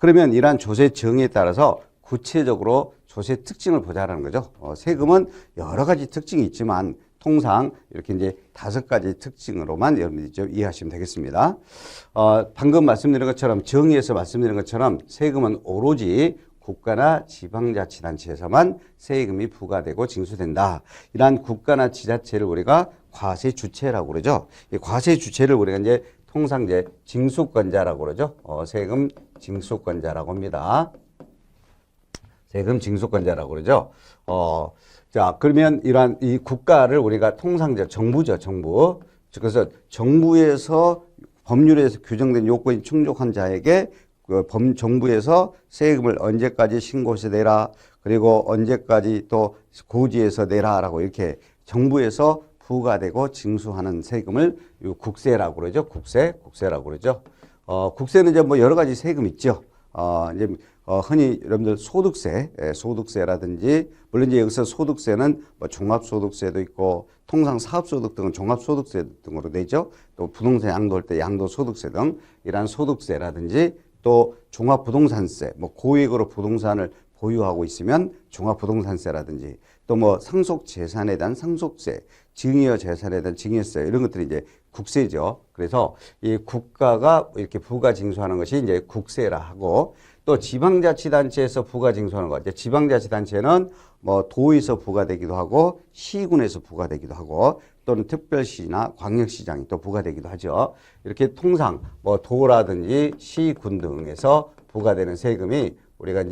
그러면 이러한 조세 정의에 따라서 구체적으로 조세 특징을 보자라는 거죠. 세금은 여러 가지 특징이 있지만 통상 이렇게 이제 5가지 특징으로만 여러분들이 좀 이해하시면 되겠습니다. 방금 말씀드린 것처럼 정의에서 말씀드린 것처럼 세금은 오로지 국가나 지방자치단체에서만 세금이 부과되고 징수된다. 이러한 국가나 지자체를 우리가 과세 주체라고 그러죠. 이 과세 주체를 우리가 이제 통상 이제 징수권자라고 그러죠. 세금 징수권자라고 합니다. 세금 징수권자라고 그러죠. 자, 그러면 이러한 이 국가를 우리가 통상 이제 정부죠, 정부. 그래서 정부에서 법률에서 규정된 요건이 충족한 자에게 정부에서 세금을 언제까지 신고세 내라, 그리고 언제까지 또 고지에서 내라라고 이렇게 정부에서 부과되고 징수하는 세금을 국세라고 그러죠. 국세라고 그러죠. 국세는 이제 뭐 여러 가지 세금 있죠. 이제 흔히 여러분들 소득세라든지, 물론 이제 여기서 소득세는 뭐 종합소득세도 있고, 통상 사업소득 등은 종합소득세 등으로 되죠. 또 부동산 양도할 때 양도소득세 등 이러한 소득세라든지, 또 종합부동산세, 뭐 고액으로 부동산을 보유하고 있으면 종합부동산세라든지, 또 뭐 상속재산에 대한 상속세, 증여 재산에 대한 증여세, 이런 것들이 이제 국세죠. 그래서 이 국가가 이렇게 부과징수하는 것이 이제 국세라 하고, 또 지방자치단체에서 부과징수하는 것, 이제 지방자치단체는 뭐 도에서 부과되기도 하고 시군에서 부과되기도 하고 또는 특별시나 광역시장이 또 부과되기도 하죠. 이렇게 통상 뭐 도라든지 시군 등에서 부과되는 세금이 우리가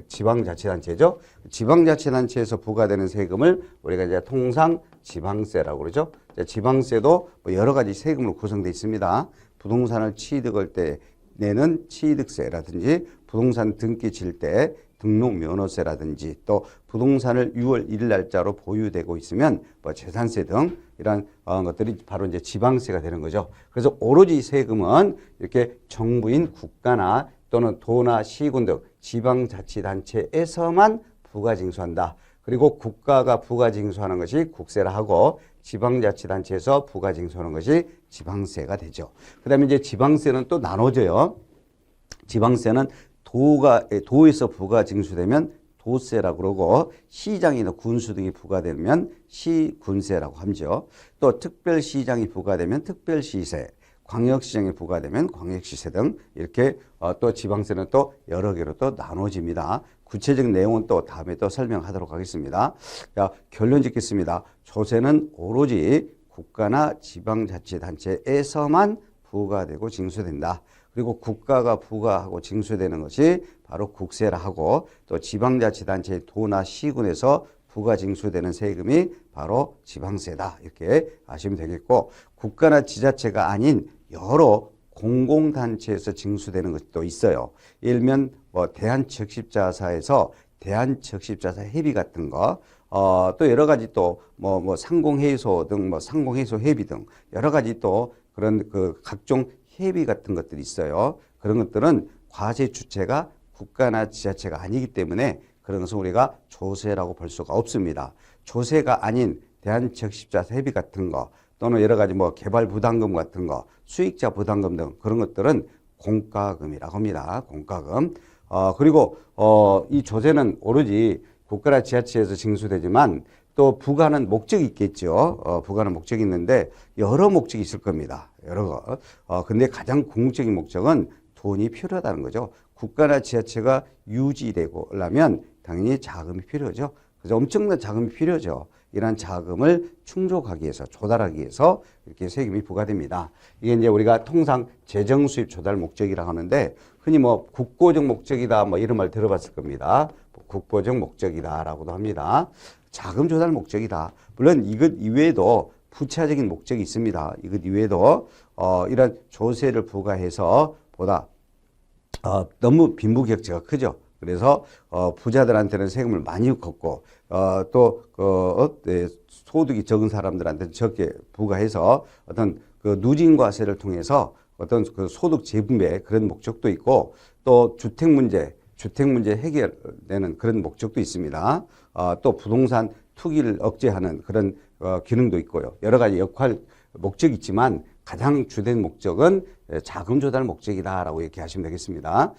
지방자치단체죠. 지방자치단체에서 부과되는 세금을 우리가 이제 통상 지방세라고 그러죠. 지방세도 뭐 여러 가지 세금으로 구성되어 있습니다. 부동산을 취득할 때 내는 취득세라든지, 부동산 등기 칠 때 등록면허세라든지, 또 부동산을 6월 1일 날짜로 보유되고 있으면 뭐 재산세 등 이런 것들이 바로 이제 지방세가 되는 거죠. 그래서 오로지 세금은 이렇게 정부인 국가나 또는 도나 시군 등 지방자치단체에서만 부과징수한다. 그리고 국가가 부과징수하는 것이 국세라 하고, 지방자치단체에서 부과징수하는 것이 지방세가 되죠. 그 다음에 이제 지방세는 또 나눠져요. 지방세는 도에서 부과징수되면 도세라고 그러고, 시장이나 군수 등이 부과되면 시군세라고 하죠. 또 특별시장이 부과되면 특별시세, 광역시장이 부과되면 광역시세 등 이렇게 또 지방세는 또 여러 개로 또 나눠집니다. 구체적인 내용은 또 다음에 또 설명하도록 하겠습니다. 자, 결론 짓겠습니다. 조세는 오로지 국가나 지방자치단체에서만 부과되고 징수된다. 그리고 국가가 부과하고 징수되는 것이 바로 국세라 하고, 또 지방자치단체 도나 시군에서 부과징수되는 세금이 바로 지방세다. 이렇게 아시면 되겠고, 국가나 지자체가 아닌 여러 공공단체에서 징수되는 것도 있어요. 예를 들면 뭐 대한적십자사에서 대한적십자사 회비 같은 거, 또 여러 가지 또 뭐 상공회의소 등 뭐 상공회의소 회비 등 여러 가지 또 그런 그 각종 회비 같은 것들이 있어요. 그런 것들은 과세 주체가 국가나 지자체가 아니기 때문에 그런 것은 우리가 조세라고 볼 수가 없습니다. 조세가 아닌 대한적십자사 회비 같은 거, 또는 여러 가지 뭐 개발 부담금 같은 거, 수익자 부담금 등 그런 것들은 공과금이라고 합니다. 공과금. 그리고 이 조세는 오로지 국가나 지자체에서 징수되지만 또 부과하는 목적이 있겠죠. 부과하는 목적이 있는데 여러 목적이 있을 겁니다. 여러 거. 근데 가장 궁극적인 목적은 돈이 필요하다는 거죠. 국가나 지자체가 유지되려면 당연히 자금이 필요하죠. 그래서 엄청난 자금이 필요하죠. 이러한 자금을 충족하기 위해서, 조달하기 위해서 이렇게 세금이 부과됩니다. 이게 이제 우리가 통상 재정 수입 조달 목적이라고 하는데, 흔히 뭐 국고적 목적이다 뭐 이런 말 들어봤을 겁니다. 국고적 목적이다라고도 합니다. 자금 조달 목적이다. 물론 이것 이외에도 부차적인 목적이 있습니다. 이것 이외에도 이런 조세를 부과해서 보다 너무 빈부격차가 크죠. 그래서 부자들한테는 세금을 많이 걷고 또 소득이 적은 사람들한테는 적게 부과해서 어떤 그 누진과세를 통해서 어떤 그 소득 재분배 그런 목적도 있고, 또 주택 문제 해결되는 그런 목적도 있습니다. 또 부동산 투기를 억제하는 그런 기능도 있고요. 여러 가지 목적이 있지만 가장 주된 목적은 자금 조달 목적이다라고 이렇게 하시면 되겠습니다.